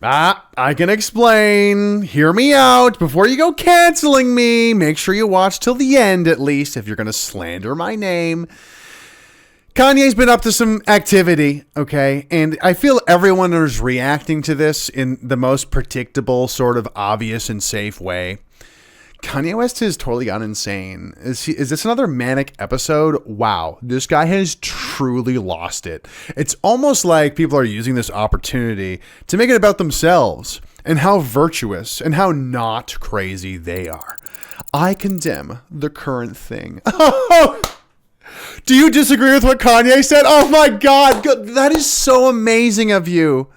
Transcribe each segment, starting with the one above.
I can explain. Hear me out. Before you go canceling me, make sure you watch till the end at least if you're going to slander my name. Kanye's been up to some activity, okay? And I feel everyone is reacting to this in the most predictable, sort of obvious and safe way. Kanye West has totally gone insane. Is this another manic episode? Wow, this guy has truly lost it. It's almost like people are using this opportunity to make it about themselves and how virtuous and how not crazy they are. I condemn the current thing. Do you disagree with what Kanye said? Oh my God, that is so amazing of you.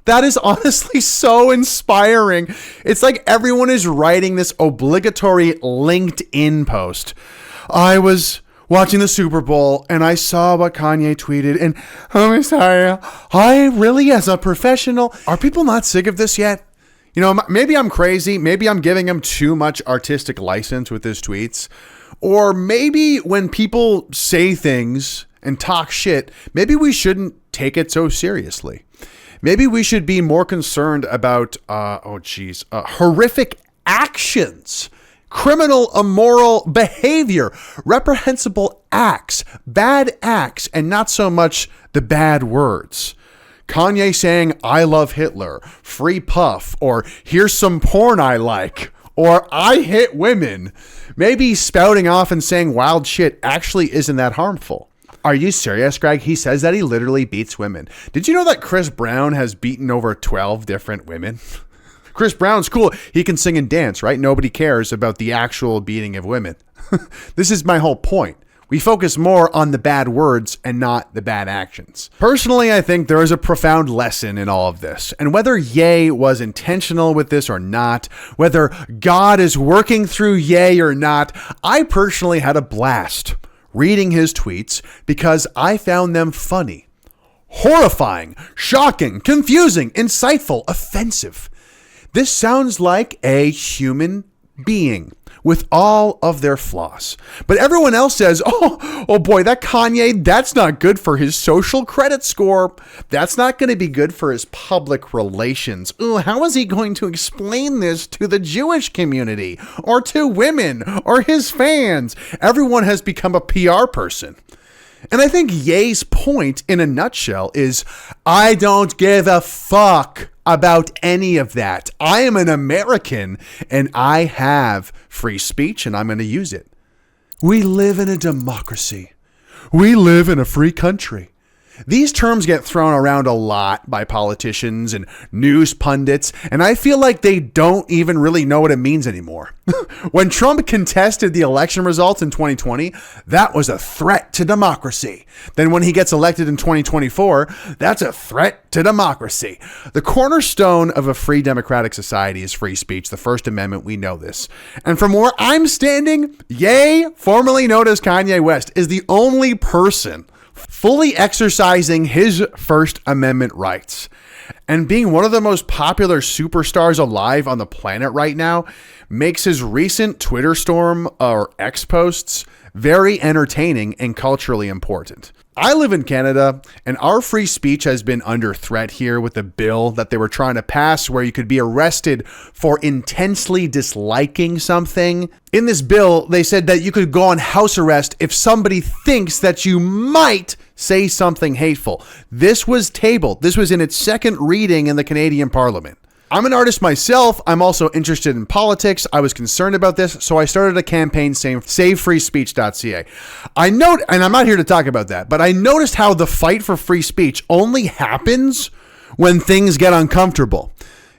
That is honestly so inspiring. It's like everyone is writing this obligatory LinkedIn post. I was watching the Super Bowl and I saw what Kanye tweeted and I'm sorry, I really, as a professional, are people not sick of this yet? You know, maybe I'm crazy. Maybe I'm giving him too much artistic license with his tweets. Or maybe when people say things and talk shit, maybe we shouldn't take it so seriously. Maybe we should be more concerned about, horrific actions, criminal, immoral behavior, reprehensible acts, bad acts, and not so much the bad words. Kanye saying, I love Hitler, free puff, or here's some porn I like, or I hit women. Maybe spouting off and saying wild shit actually isn't that harmful. Are you serious, Greg? He says that he literally beats women. Did you know that Chris Brown has beaten over 12 different women? Chris Brown's cool. He can sing and dance, right? Nobody cares about the actual beating of women. This is my whole point. We focus more on the bad words and not the bad actions. Personally, I think there is a profound lesson in all of this. And whether Ye was intentional with this or not, whether God is working through Ye or not, I personally had a blast reading his tweets because I found them funny, horrifying, shocking, confusing, insightful, offensive. This sounds like a human being with all of their flaws. But everyone else says, oh boy, that Kanye, that's not good for his social credit score. That's not going to be good for his public relations. Ooh, how is he going to explain this to the Jewish community or to women or his fans? Everyone has become a PR person. And I think Ye's point in a nutshell is, I don't give a fuck about any of that. I am an American and I have free speech and I'm going to use it. We live in a democracy. We live in a free country. These terms get thrown around a lot by politicians and news pundits, and I feel like they don't even really know what it means anymore. When Trump contested the election results in 2020, that was a threat to democracy. Then when he gets elected in 2024, that's a threat to democracy. The cornerstone of a free democratic society is free speech, the First Amendment. We know this. And from where I'm standing, Ye, formerly known as Kanye West, is the only person fully exercising his First Amendment rights. And being one of the most popular superstars alive on the planet right now makes his recent Twitter storm or X posts very entertaining and culturally important. I live in Canada, and our free speech has been under threat here with the bill that they were trying to pass where you could be arrested for intensely disliking something. In this bill, they said that you could go on house arrest if somebody thinks that you might say something hateful. This was tabled. This was in its second reading in the Canadian Parliament. I'm an artist myself. I'm also interested in politics. I was concerned about this, so I started a campaign saying savefreespeech.ca. I note, and I'm not here to talk about that, but I noticed how the fight for free speech only happens when things get uncomfortable.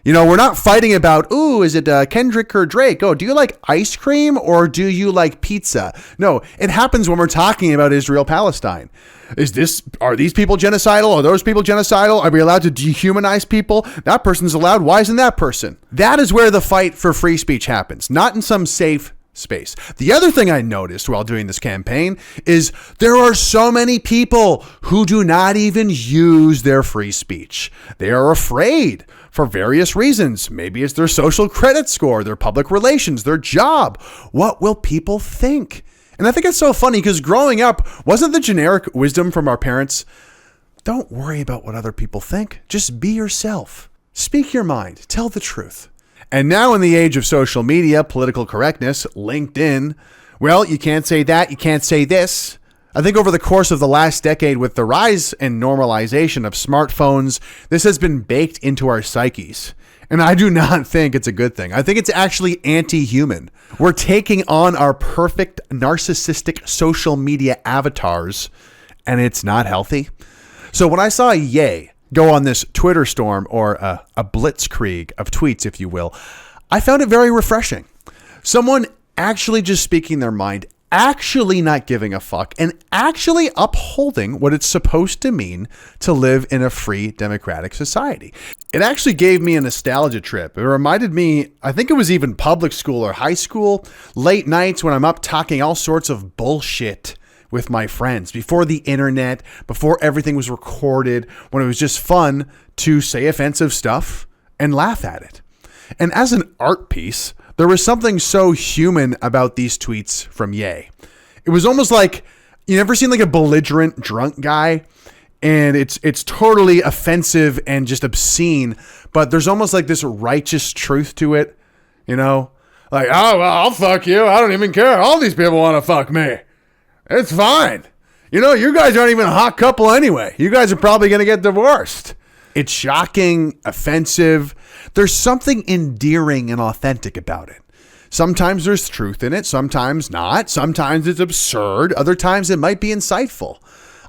You know, we're not fighting about, ooh, is it Kendrick or Drake? Oh, do you like ice cream or do you like pizza? No, it happens when we're talking about Israel-Palestine. Are these people genocidal? Are those people genocidal? Are we allowed to dehumanize people? That person's allowed. Why isn't that person? That is where the fight for free speech happens, not in some safe space. The other thing I noticed while doing this campaign is there are so many people who do not even use their free speech. They are afraid for various reasons. Maybe it's their social credit score, their public relations, their job. What will people think? And I think it's so funny because growing up, wasn't the generic wisdom from our parents, don't worry about what other people think, just be yourself. Speak your mind. Tell the truth. And now in the age of social media, political correctness, LinkedIn, well, you can't say that, you can't say this. I think over the course of the last decade, with the rise and normalization of smartphones, this has been baked into our psyches. And I do not think it's a good thing. I think it's actually anti-human. We're taking on our perfect narcissistic social media avatars, and it's not healthy. So when I saw Ye go on this Twitter storm, or a blitzkrieg of tweets, if you will, I found it very refreshing. Someone actually just speaking their mind, actually not giving a fuck, and actually upholding what it's supposed to mean to live in a free democratic society. It actually gave me a nostalgia trip. It reminded me, I think it was even public school or high school, late nights when I'm up talking all sorts of bullshit with my friends, before the internet, before everything was recorded, when it was just fun to say offensive stuff and laugh at it. And as an art piece, there was something so human about these tweets from Ye. It was almost like, you ever seen like a belligerent drunk guy? And it's totally offensive and just obscene, but there's almost like this righteous truth to it, you know? Like, oh, well, I'll fuck you. I don't even care. All these people want to fuck me. It's fine. You know, you guys aren't even a hot couple anyway. You guys are probably going to get divorced. It's shocking, offensive. There's something endearing and authentic about it. Sometimes there's truth in it, sometimes not. Sometimes it's absurd. Other times it might be insightful.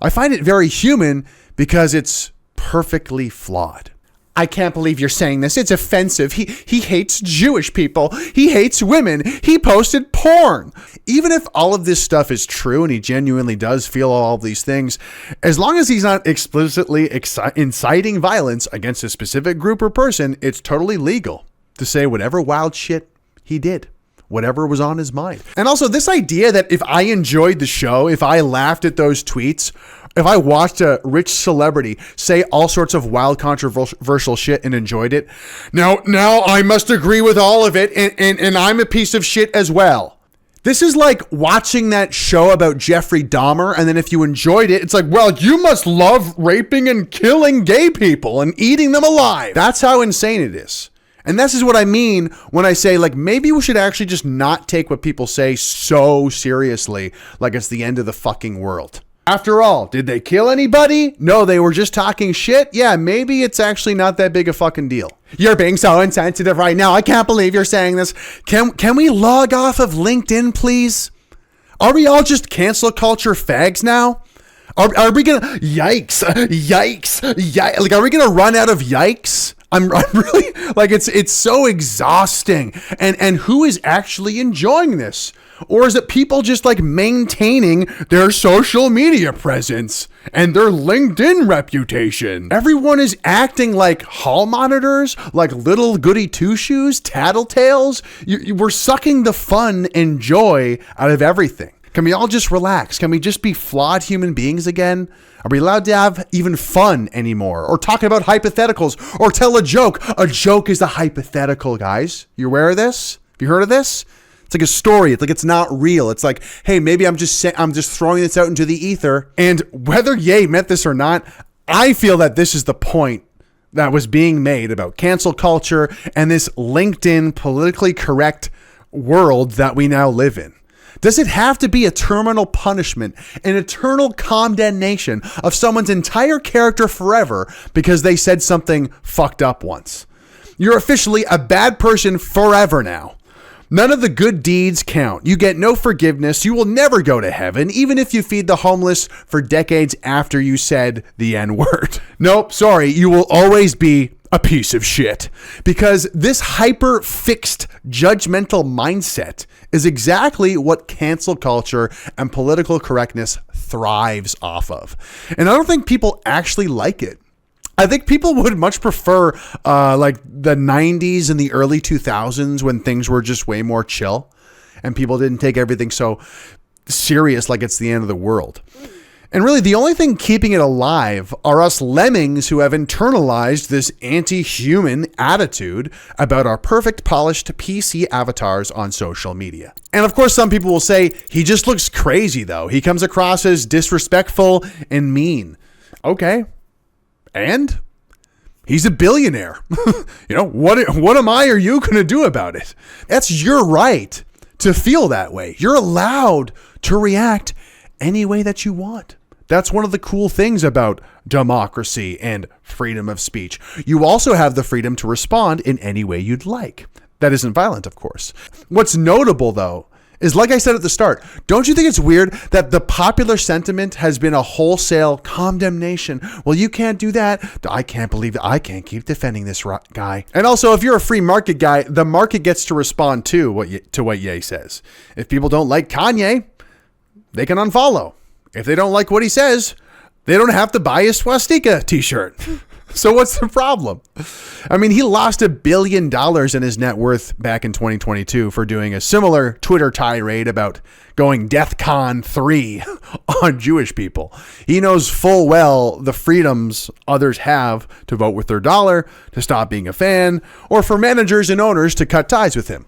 I find it very human because it's perfectly flawed. I can't believe you're saying this. It's offensive. He hates Jewish people. He hates women. He posted porn. Even if all of this stuff is true and he genuinely does feel all of these things, as long as he's not explicitly inciting violence against a specific group or person, it's totally legal to say whatever wild shit he did, whatever was on his mind. And also this idea that if I enjoyed the show, if I laughed at those tweets, if I watched a rich celebrity say all sorts of wild, controversial shit and enjoyed it, now I must agree with all of it, and I'm a piece of shit as well. This is like watching that show about Jeffrey Dahmer, and then if you enjoyed it, it's like, well, you must love raping and killing gay people and eating them alive. That's how insane it is. And this is what I mean when I say, like, maybe we should actually just not take what people say so seriously, like it's the end of the fucking world. After all, did they kill anybody? No, they were just talking shit. Yeah, maybe it's actually not that big a fucking deal. You're being so insensitive right now. I can't believe you're saying this. Can we log off of LinkedIn, please? Are we all just cancel culture fags now? Are we gonna yikes? Like, are we gonna run out of yikes? I'm really like, it's so exhausting. And who is actually enjoying this? Or is it people just like maintaining their social media presence and their LinkedIn reputation? Everyone is acting like hall monitors, like little goody two-shoes, tattletales. We're sucking the fun and joy out of everything. Can we all just relax? Can we just be flawed human beings again? Are we allowed to have even fun anymore? Or talk about hypotheticals or tell a joke? A joke is a hypothetical, guys. You aware of this? Have you heard of this? It's like a story. It's like it's not real. It's like, hey, maybe I'm just throwing this out into the ether. And whether Ye meant this or not, I feel that this is the point that was being made about cancel culture and this LinkedIn politically correct world that we now live in. Does it have to be a terminal punishment, an eternal condemnation of someone's entire character forever because they said something fucked up once? You're officially a bad person forever now. None of the good deeds count. You get no forgiveness. You will never go to heaven, even if you feed the homeless for decades after you said the N-word. Nope, sorry. You will always be a piece of shit. Because this hyper-fixed, judgmental mindset is exactly what cancel culture and political correctness thrives off of. And I don't think people actually like it. I think people would much prefer like the 90s and the early 2000s when things were just way more chill and people didn't take everything so serious like it's the end of the world. And really the only thing keeping it alive are us lemmings who have internalized this anti-human attitude about our perfect polished PC avatars on social media. And of course some people will say he just looks crazy though. He comes across as disrespectful and mean. Okay. And He's a billionaire. What am I or you going to do about it? That's your right to feel that way. You're allowed to react any way that you want. That's one of the cool things about democracy and freedom of speech. You also have the freedom to respond in any way you'd like. That isn't violent, of course. What's notable, though, is, like I said at the start, don't you think it's weird that the popular sentiment has been a wholesale condemnation? Well, you can't do that. I can't believe that. I can't keep defending this guy. And also, if you're a free market guy, the market gets to respond to what Ye says. If people don't like Kanye, they can unfollow. If they don't like what he says, they don't have to buy a swastika t-shirt. So what's the problem? I mean, he lost $1 billion in his net worth back in 2022 for doing a similar Twitter tirade about going DEFCON 3 on Jewish people. He knows full well the freedoms others have to vote with their dollar, to stop being a fan, or for managers and owners to cut ties with him.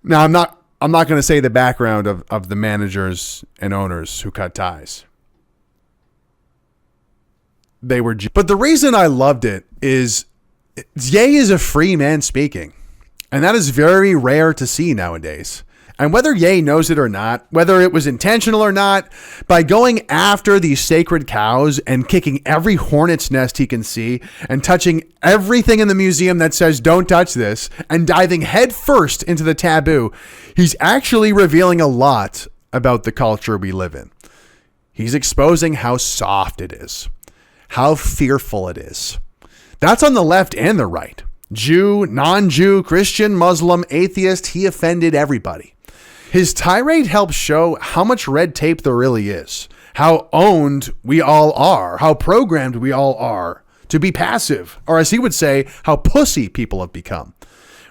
Now, I'm not going to say the background of the managers and owners who cut ties. But the reason I loved it is Ye is a free man speaking. And that is very rare to see nowadays. And whether Ye knows it or not, whether it was intentional or not, by going after these sacred cows and kicking every hornet's nest he can see and touching everything in the museum that says don't touch this and diving headfirst into the taboo, he's actually revealing a lot about the culture we live in. He's exposing how soft it is. How fearful it is. That's on the left and the right. Jew, non-Jew, Christian, Muslim, atheist, he offended everybody. His tirade helps show how much red tape there really is, how owned we all are, how programmed we all are to be passive, or as he would say, how pussy people have become.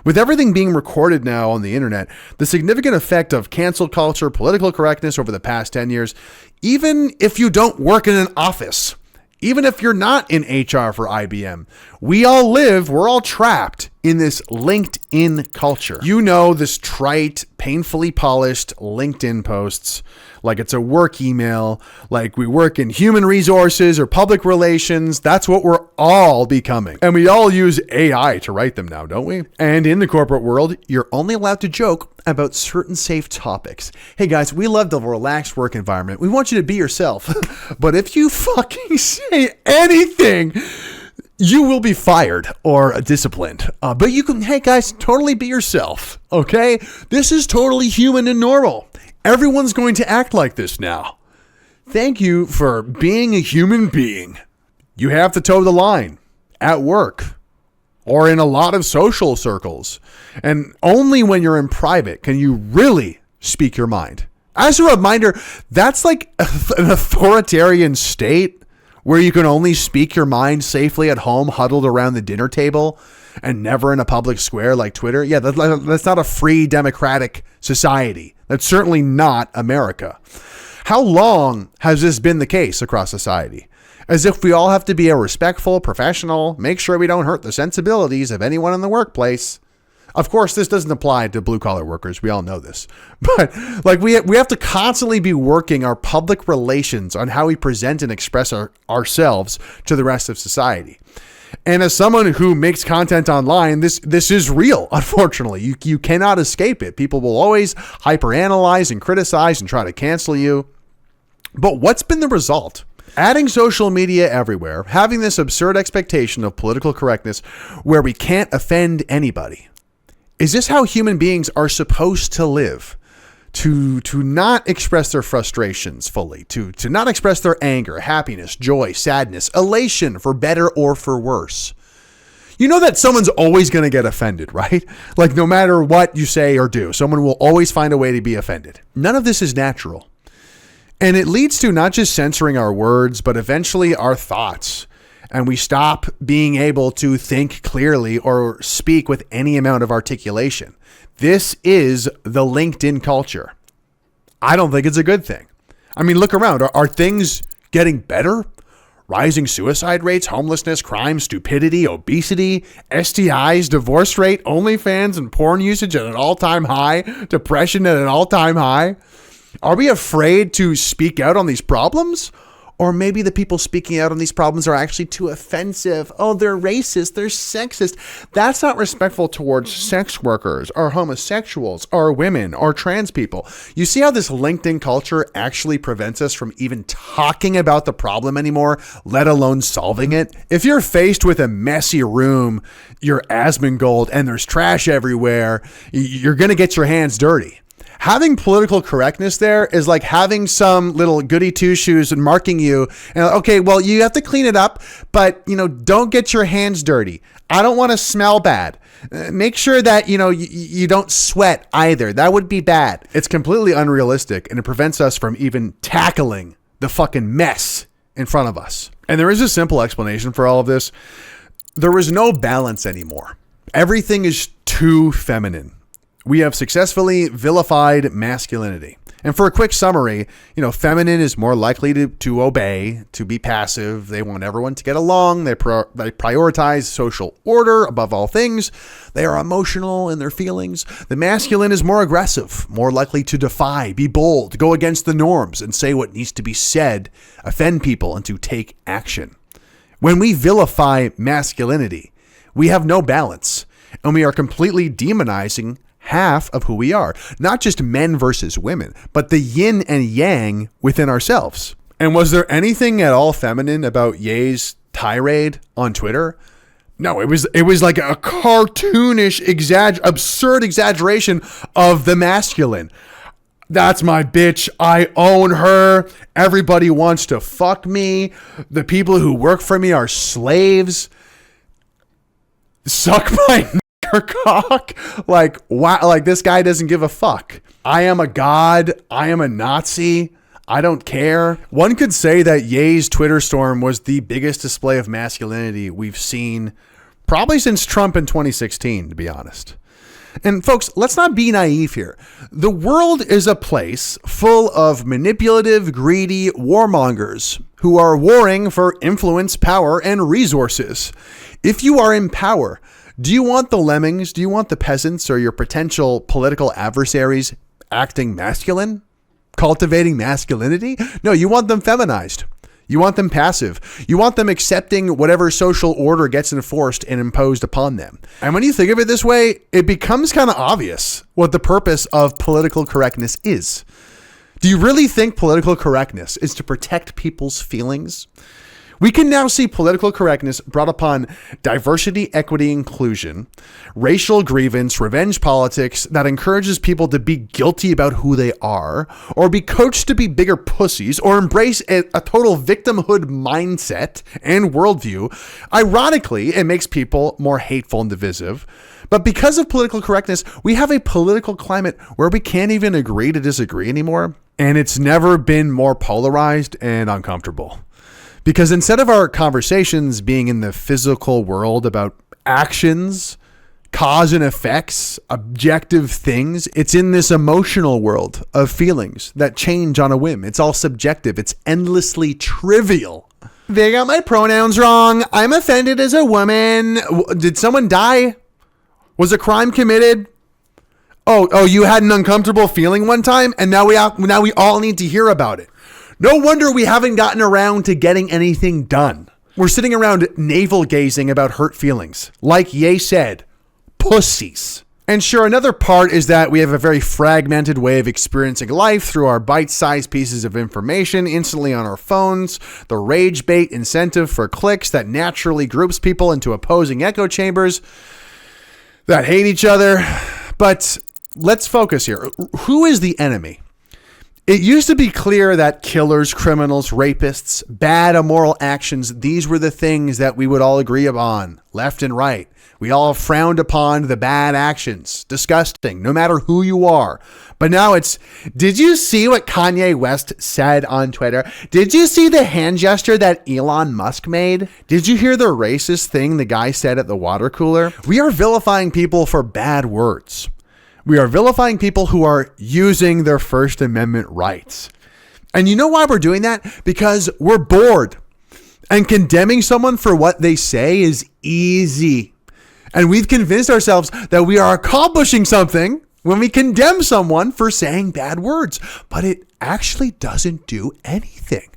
With everything being recorded now on the internet, the significant effect of cancel culture, political correctness over the past 10 years, even if you don't work in an office, even if you're not in HR for IBM, we're all trapped in this LinkedIn culture. You know, this trite, painfully polished LinkedIn posts, like it's a work email, like we work in human resources or public relations. That's what we're all becoming. And we all use AI to write them now, don't we? And in the corporate world, you're only allowed to joke about certain safe topics. Hey guys, we love the relaxed work environment. We want you to be yourself. But if you fucking say anything, you will be fired or disciplined. But you can, hey guys, totally be yourself. Okay? This is totally human and normal. Everyone's going to act like this now. Thank you for being a human being. You have to toe the line at work or in a lot of social circles. And only when you're in private can you really speak your mind. As a reminder, that's like an authoritarian state where you can only speak your mind safely at home, huddled around the dinner table and never in a public square like Twitter. Yeah, that's not a free democratic society. That's certainly not America. How long has this been the case across society? As if we all have to be a respectful professional, make sure we don't hurt the sensibilities of anyone in the workplace. Of course, this doesn't apply to blue-collar workers. We all know this. But like we have to constantly be working our public relations on how we present and express ourselves to the rest of society. And as someone who makes content online, this is real, unfortunately. You cannot escape it. People will always hyperanalyze and criticize and try to cancel you. But what's been the result? Adding social media everywhere, having this absurd expectation of political correctness where we can't offend anybody. Is this how human beings are supposed to live? To not express their frustrations fully, to not express their anger, happiness, joy, sadness, elation, for better or for worse. You know that someone's always going to get offended, right? Like no matter what you say or do, someone will always find a way to be offended. None of this is natural. And it leads to not just censoring our words, but eventually our thoughts. And we stop being able to think clearly or speak with any amount of articulation. This is the LinkedIn culture. I don't think it's a good thing. I mean, look around. Are things getting better? Rising suicide rates, homelessness, crime, stupidity, obesity, STIs, divorce rate, OnlyFans, and porn usage at an all-time high, depression at an all-time high. Are we afraid to speak out on these problems? Or maybe the people speaking out on these problems are actually too offensive. Oh, they're racist. They're sexist. That's not respectful towards sex workers or homosexuals or women or trans people. You see how this LinkedIn culture actually prevents us from even talking about the problem anymore, let alone solving it? If you're faced with a messy room, you're Asmongold, and there's trash everywhere, you're going to get your hands dirty. Having political correctness there is like having some little goody two-shoes and marking you. And okay, well, you have to clean it up, but, don't get your hands dirty. I don't want to smell bad. Make sure that, you don't sweat either. That would be bad. It's completely unrealistic, and it prevents us from even tackling the fucking mess in front of us. And there is a simple explanation for all of this. There is no balance anymore. Everything is too feminine. We have successfully vilified masculinity. And for a quick summary, feminine is more likely to obey, to be passive. They want everyone to get along. They prioritize social order above all things. They are emotional in their feelings. The masculine is more aggressive, more likely to defy, be bold, go against the norms, and say what needs to be said, offend people, and to take action. When we vilify masculinity, we have no balance, and we are completely demonizing half of who we are, not just men versus women, but the yin and yang within ourselves. And was there anything at all feminine about Ye's tirade on Twitter? No, it was like a cartoonish, absurd exaggeration of the masculine. That's my bitch. I own her. Everybody wants to fuck me. The people who work for me are slaves. Suck my cock. Like, wow, like this guy doesn't give a fuck. I am a god. I am a Nazi. I don't care. One could say that Ye's Twitter storm was the biggest display of masculinity we've seen probably since Trump in 2016, to be honest. And folks, let's not be naive here. The world is a place full of manipulative, greedy warmongers who are warring for influence, power, and resources. If you are in power, do you want the lemmings? Do you want the peasants or your potential political adversaries acting masculine? Cultivating masculinity? No, you want them feminized. You want them passive. You want them accepting whatever social order gets enforced and imposed upon them. And when you think of it this way, it becomes kind of obvious what the purpose of political correctness is. Do you really think political correctness is to protect people's feelings? We can now see political correctness brought upon diversity, equity, inclusion, racial grievance, revenge politics that encourages people to be guilty about who they are, or be coached to be bigger pussies, or embrace a total victimhood mindset and worldview. Ironically, it makes people more hateful and divisive. But because of political correctness, we have a political climate where we can't even agree to disagree anymore. And it's never been more polarized and uncomfortable. Because instead of our conversations being in the physical world about actions, cause and effects, objective things, it's in this emotional world of feelings that change on a whim. It's all subjective. It's endlessly trivial. They got my pronouns wrong. I'm offended as a woman. Did someone die? Was a crime committed? Oh, you had an uncomfortable feeling one time, and now we all need to hear about it. No wonder we haven't gotten around to getting anything done. We're sitting around navel gazing about hurt feelings. Like Ye said, pussies. And sure, another part is that we have a very fragmented way of experiencing life through our bite-sized pieces of information instantly on our phones, the rage bait incentive for clicks that naturally groups people into opposing echo chambers that hate each other. But let's focus here. Who is the enemy? It used to be clear that killers, criminals, rapists, bad immoral actions, these were the things that we would all agree upon, left and right. We all frowned upon the bad actions. Disgusting, no matter who you are. But now it's, did you see what Kanye West said on Twitter? Did you see the hand gesture that Elon Musk made? Did you hear the racist thing the guy said at the water cooler? We are vilifying people for bad words. We are vilifying people who are using their First Amendment rights. And you know why we're doing that? Because we're bored. And condemning someone for what they say is easy. And we've convinced ourselves that we are accomplishing something when we condemn someone for saying bad words. But it actually doesn't do anything.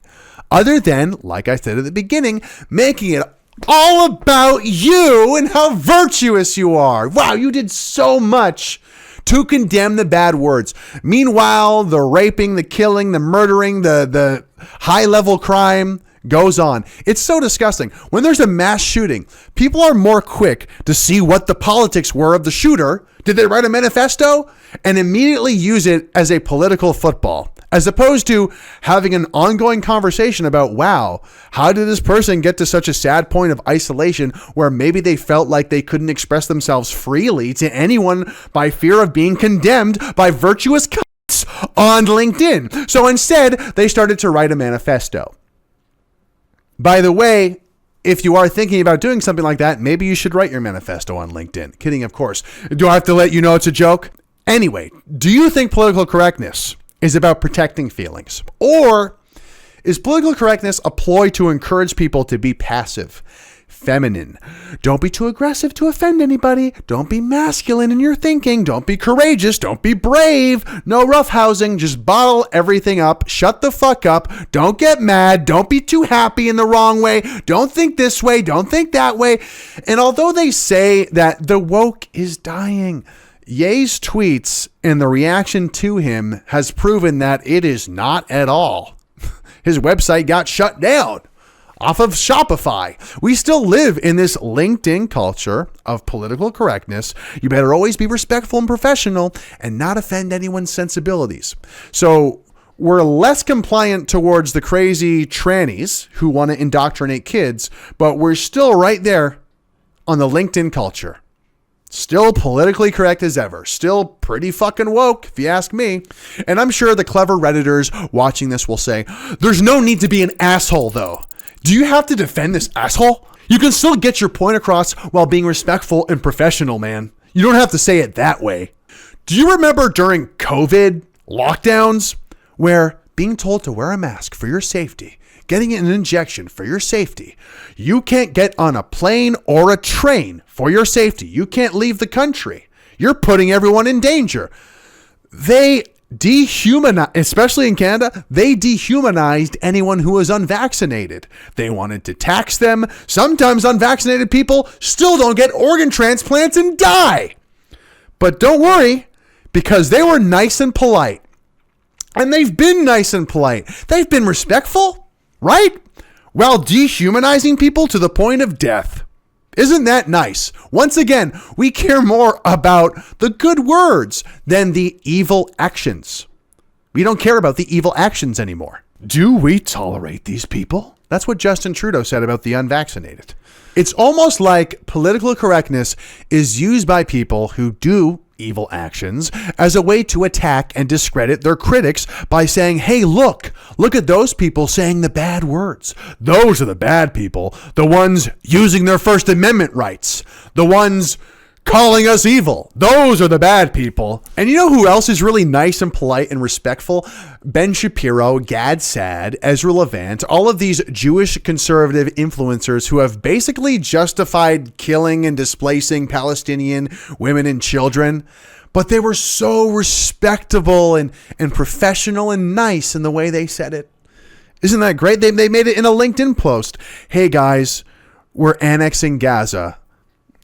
other than, like I said at the beginning, making it all about you and how virtuous you are. Wow, you did so much to condemn the bad words. Meanwhile, the raping, the killing, the murdering, the high-level crime goes on. It's so disgusting. When there's a mass shooting, people are more quick to see what the politics were of the shooter. Did they write a manifesto? And immediately use it as a political football, as opposed to having an ongoing conversation about, wow, how did this person get to such a sad point of isolation where maybe they felt like they couldn't express themselves freely to anyone by fear of being condemned by virtuous cunts on LinkedIn. So instead, they started to write a manifesto. By the way, if you are thinking about doing something like that, maybe you should write your manifesto on LinkedIn. Kidding, of course. Do I have to let you know it's a joke? Anyway, do you think political correctness is about protecting feelings? Or is political correctness a ploy to encourage people to be passive, feminine? Don't be too aggressive to offend anybody. Don't be masculine in your thinking. Don't be courageous. Don't be brave. No roughhousing. Just bottle everything up. Shut the fuck up. Don't get mad. Don't be too happy in the wrong way. Don't think this way. Don't think that way. And although they say that the woke is dying, Ye's tweets and the reaction to him has proven that it is not at all. His website got shut down off of Shopify. We still live in this LinkedIn culture of political correctness. You better always be respectful and professional and not offend anyone's sensibilities. So we're less compliant towards the crazy trannies who want to indoctrinate kids, but we're still right there on the LinkedIn culture. Still politically correct as ever. Still pretty fucking woke, if you ask me. And I'm sure the clever Redditors watching this will say, there's no need to be an asshole, though. Do you have to defend this asshole? You can still get your point across while being respectful and professional, man. You don't have to say it that way. Do you remember during COVID lockdowns where being told to wear a mask for your safety, getting an injection for your safety, you can't get on a plane or a train for your safety, you can't leave the country, you're putting everyone in danger. They dehumanized, especially in Canada, they dehumanized anyone who was unvaccinated. They wanted to tax them. Sometimes unvaccinated people still don't get organ transplants and die. But don't worry, because they were nice and polite. And they've been nice and polite. They've been respectful, right? While dehumanizing people to the point of death. Isn't that nice? Once again, we care more about the good words than the evil actions. We don't care about the evil actions anymore. Do we tolerate these people? That's what Justin Trudeau said about the unvaccinated. It's almost like political correctness is used by people who do evil actions as a way to attack and discredit their critics by saying, hey, look at those people saying the bad words. Those are the bad people, the ones using their First Amendment rights, the ones calling us evil. Those are the bad people. And you know who else is really nice and polite and respectful? Ben Shapiro, Gad Saad, Ezra Levant, all of these Jewish conservative influencers who have basically justified killing and displacing Palestinian women and children. But they were so respectable and professional and nice in the way they said it. Isn't that great? They made it in a LinkedIn post. Hey guys, we're annexing Gaza.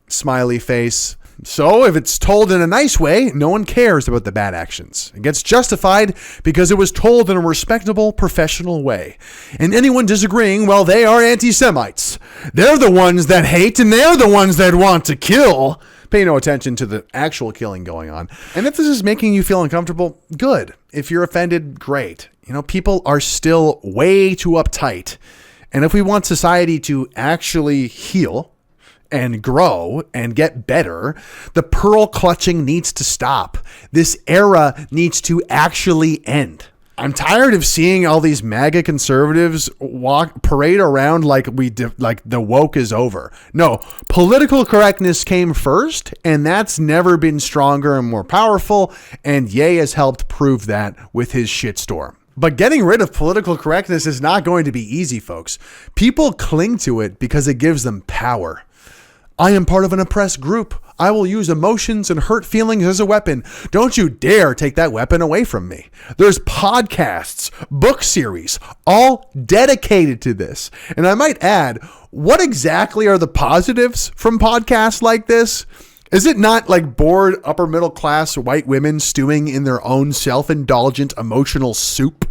Smiley face. So if it's told in a nice way, no one cares about the bad actions. It gets justified because it was told in a respectable, professional way. And anyone disagreeing, well, they are anti-Semites. They're the ones that hate and they're the ones that want to kill. Pay no attention to the actual killing going on. And if this is making you feel uncomfortable, good. If you're offended, great. You know, people are still way too uptight. And if we want society to actually heal and grow and get better, the pearl clutching needs to stop. This era needs to actually end. I'm tired of seeing all these MAGA conservatives parade around like the woke is over. No, political correctness came first, and that's never been stronger and more powerful, and Ye has helped prove that with his shitstorm. But getting rid of political correctness is not going to be easy, folks. People cling to it because it gives them power. I am part of an oppressed group. I will use emotions and hurt feelings as a weapon. Don't you dare take that weapon away from me. There's podcasts, book series, all dedicated to this. And I might add, what exactly are the positives from podcasts like this? Is it not like bored upper middle class white women stewing in their own self-indulgent emotional soup?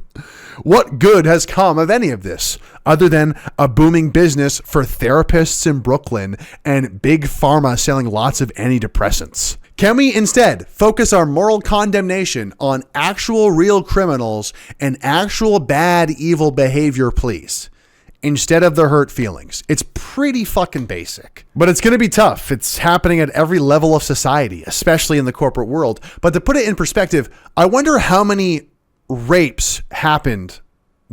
What good has come of any of this other than a booming business for therapists in Brooklyn and big pharma selling lots of antidepressants? Can we instead focus our moral condemnation on actual real criminals and actual bad, evil behavior, please? Instead of the hurt feelings. It's pretty fucking basic. But it's going to be tough. It's happening at every level of society, especially in the corporate world. But to put it in perspective, I wonder how many rapes happened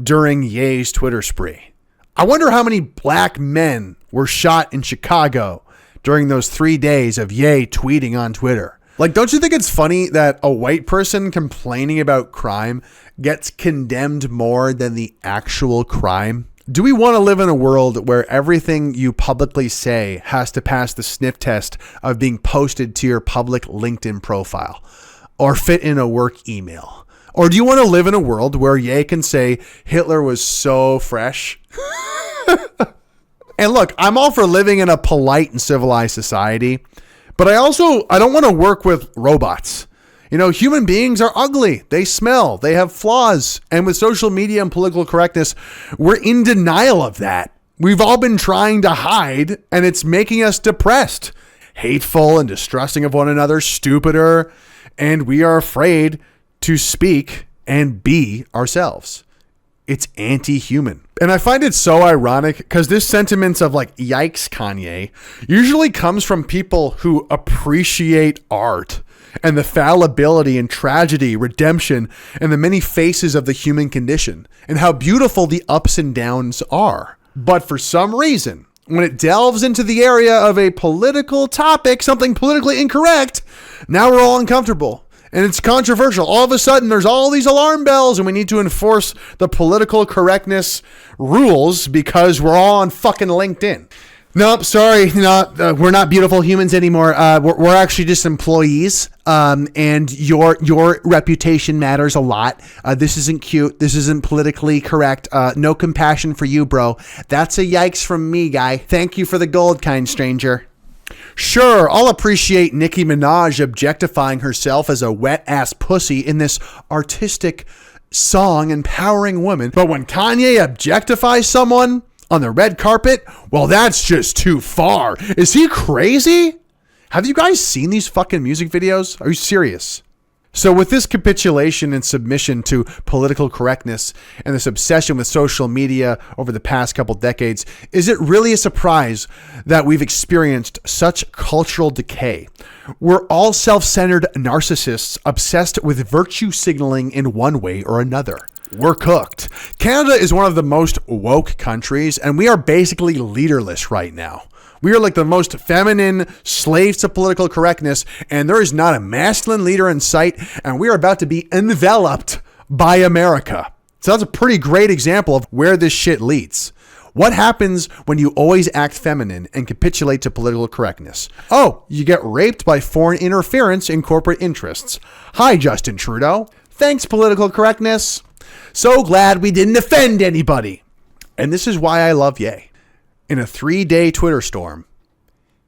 during Ye's Twitter spree. I wonder how many black men were shot in Chicago during those 3 days of Ye tweeting on Twitter. Like, don't you think it's funny that a white person complaining about crime gets condemned more than the actual crime? Do we want to live in a world where everything you publicly say has to pass the sniff test of being posted to your public LinkedIn profile or fit in a work email? Or do you want to live in a world where Ye can say Hitler was so fresh? And look, I'm all for living in a polite and civilized society, but I don't want to work with robots. You know, human beings are ugly. They smell. They have flaws. And with social media and political correctness, we're in denial of that. We've all been trying to hide, and it's making us depressed, hateful and distrusting of one another, stupider, and we are afraid to speak and be ourselves. It's anti-human. And I find it so ironic because this sentiment of like, yikes, Kanye, usually comes from people who appreciate art and the fallibility and tragedy, redemption, and the many faces of the human condition and how beautiful the ups and downs are. But for some reason, when it delves into the area of a political topic, something politically incorrect, now we're all uncomfortable. And it's controversial. All of a sudden, there's all these alarm bells and we need to enforce the political correctness rules because we're all on fucking LinkedIn. Nope, sorry. We're not beautiful humans anymore. We're actually just employees. And your reputation matters a lot. This isn't cute. This isn't politically correct. No compassion for you, bro. That's a yikes from me, guy. Thank you for the gold, kind stranger. Sure, I'll appreciate Nicki Minaj objectifying herself as a wet-ass pussy in this artistic song empowering women. But when Kanye objectifies someone on the red carpet, well, that's just too far. Is he crazy? Have you guys seen these fucking music videos? Are you serious? So with this capitulation and submission to political correctness and this obsession with social media over the past couple decades, is it really a surprise that we've experienced such cultural decay? We're all self-centered narcissists obsessed with virtue signaling in one way or another. We're cooked. Canada is one of the most woke countries, and we are basically leaderless right now. We are like the most feminine slaves to political correctness, and there is not a masculine leader in sight, and we are about to be enveloped by America. So that's a pretty great example of where this shit leads. What happens when you always act feminine and capitulate to political correctness? Oh, you get raped by foreign interference in corporate interests. Hi, Justin Trudeau. Thanks, political correctness. So glad we didn't offend anybody. And this is why I love Ye. In a 3-day Twitter storm,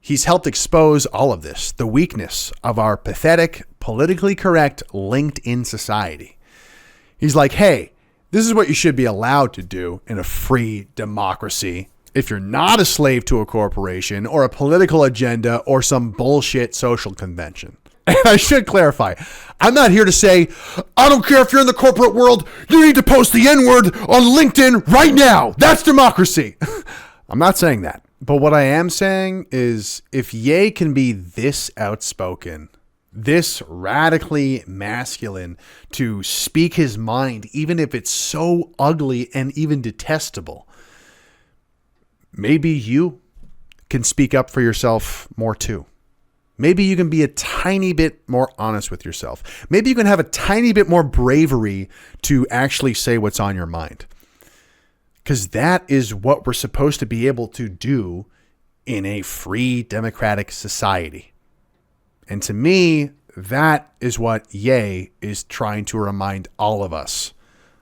he's helped expose all of this, the weakness of our pathetic, politically correct LinkedIn society. He's like, hey, this is what you should be allowed to do in a free democracy if you're not a slave to a corporation or a political agenda or some bullshit social convention. And I should clarify, I'm not here to say, I don't care if you're in the corporate world, you need to post the N-word on LinkedIn right now. That's democracy. I'm not saying that. But what I am saying is if Ye can be this outspoken, this radically masculine to speak his mind, even if it's so ugly and even detestable, maybe you can speak up for yourself more too. Maybe you can be a tiny bit more honest with yourself. Maybe you can have a tiny bit more bravery to actually say what's on your mind. Because that is what we're supposed to be able to do in a free democratic society. And to me, that is what Ye is trying to remind all of us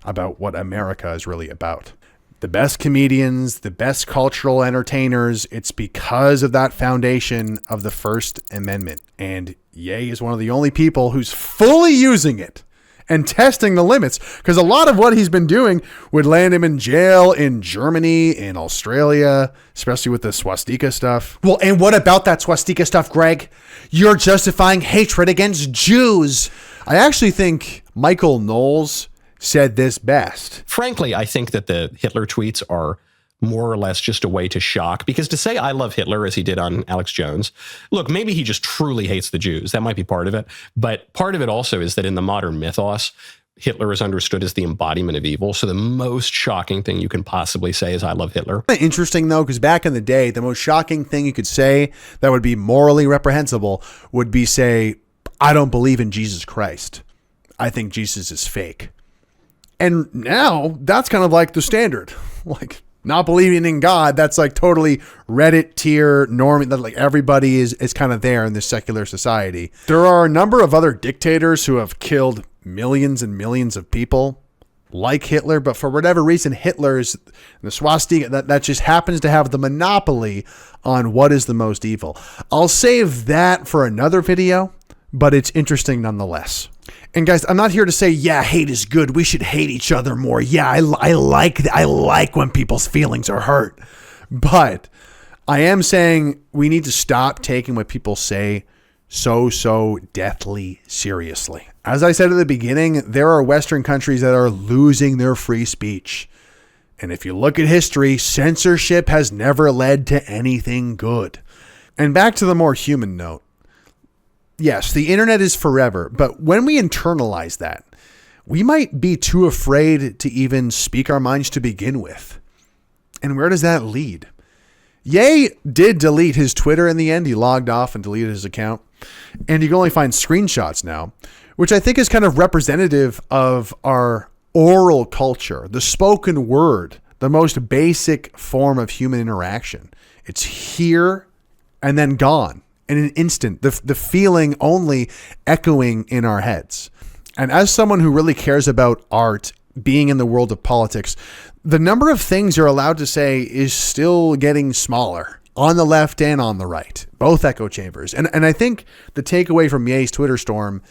about what America is really about. The best comedians, the best cultural entertainers, it's because of that foundation of the First Amendment. And Ye is one of the only people who's fully using it and testing the limits, because a lot of what he's been doing would land him in jail in Germany, in Australia, especially with the swastika stuff. Well, and what about that swastika stuff, Greg? You're justifying hatred against Jews. I actually think Michael Knowles said this best. Frankly, I think that the Hitler tweets are more or less just a way to shock, because to say I love Hitler, as he did on Alex Jones, look, maybe he just truly hates the Jews. That might be part of it. But part of it also is that in the modern mythos, Hitler is understood as the embodiment of evil. So the most shocking thing you can possibly say is I love Hitler. Interesting, though, because back in the day, the most shocking thing you could say that would be morally reprehensible would be say, I don't believe in Jesus Christ. I think Jesus is fake. And now that's kind of like the standard, like not believing in God. That's like totally Reddit tier norm, that like everybody is kind of there in this secular society. There are a number of other dictators who have killed millions and millions of people like Hitler, but for whatever reason, Hitler's the swastika that just happens to have the monopoly on what is the most evil. I'll save that for another video, but it's interesting nonetheless. And guys, I'm not here to say, yeah, hate is good. We should hate each other more. Yeah, I like when people's feelings are hurt. But I am saying we need to stop taking what people say so deathly seriously. As I said at the beginning, there are Western countries that are losing their free speech. And if you look at history, censorship has never led to anything good. And back to the more human note. Yes, the internet is forever, but when we internalize that, we might be too afraid to even speak our minds to begin with. And where does that lead? Ye did delete his Twitter in the end. He logged off and deleted his account. And you can only find screenshots now, which I think is kind of representative of our oral culture, the spoken word, the most basic form of human interaction. It's here and then gone. In an instant, the feeling only echoing in our heads. And as someone who really cares about art, being in the world of politics, the number of things you're allowed to say is still getting smaller on the left and on the right, both echo chambers. And I think the takeaway from Ye's Twitter storm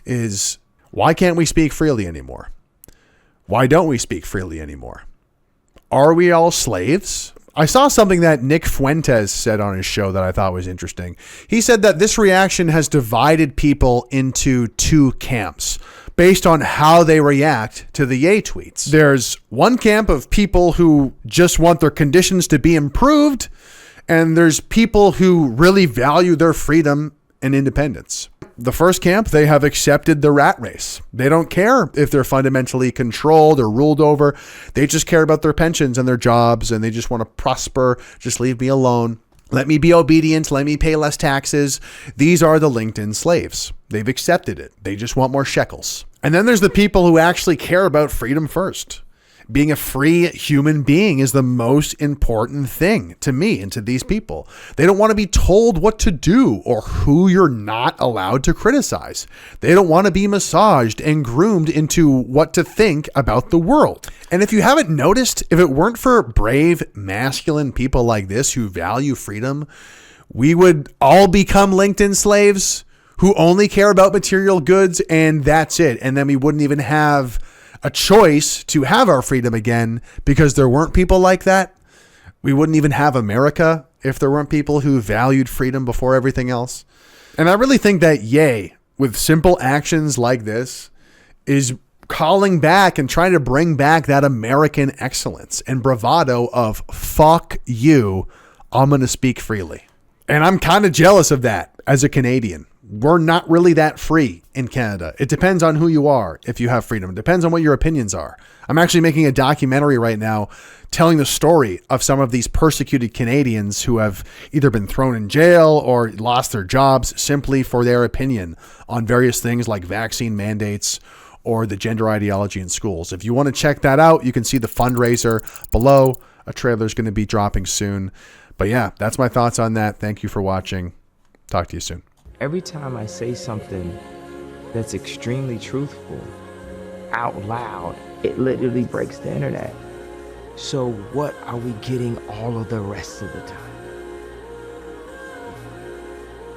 is, why can't we speak freely anymore? Why don't we speak freely anymore? Are we all slaves? I saw something that Nick Fuentes said on his show that I thought was interesting. He said that this reaction has divided people into two camps based on how they react to the Ye tweets. There's one camp of people who just want their conditions to be improved, and there's people who really value their freedom and independence. The first camp, they have accepted the rat race. They don't care if they're fundamentally controlled or ruled over. They just care about their pensions and their jobs, and they just want to prosper. Just leave me alone. Let me be obedient. Let me pay less taxes. These are the LinkedIn slaves. They've accepted it. They just want more shekels. And then there's the people who actually care about freedom first. Being a free human being is the most important thing to me and to these people. They don't want to be told what to do or who you're not allowed to criticize. They don't want to be massaged and groomed into what to think about the world. And if you haven't noticed, if it weren't for brave, masculine people like this who value freedom, we would all become LinkedIn slaves who only care about material goods, and that's it. And then we wouldn't even have a choice to have our freedom again, because there weren't people like that. We wouldn't even have America if there weren't people who valued freedom before everything else. And I really think that Ye, with simple actions like this, is calling back and trying to bring back that American excellence and bravado of fuck you, I'm going to speak freely. And I'm kind of jealous of that as a Canadian. We're not really that free in Canada. It depends on who you are if you have freedom. It depends on what your opinions are. I'm actually making a documentary right now telling the story of some of these persecuted Canadians who have either been thrown in jail or lost their jobs simply for their opinion on various things like vaccine mandates or the gender ideology in schools. If you want to check that out, you can see the fundraiser below. A trailer is going to be dropping soon. But yeah, that's my thoughts on that. Thank you for watching. Talk to you soon. Every time I say something that's extremely truthful out loud, it literally breaks the internet. So what are we getting all of the rest of the time?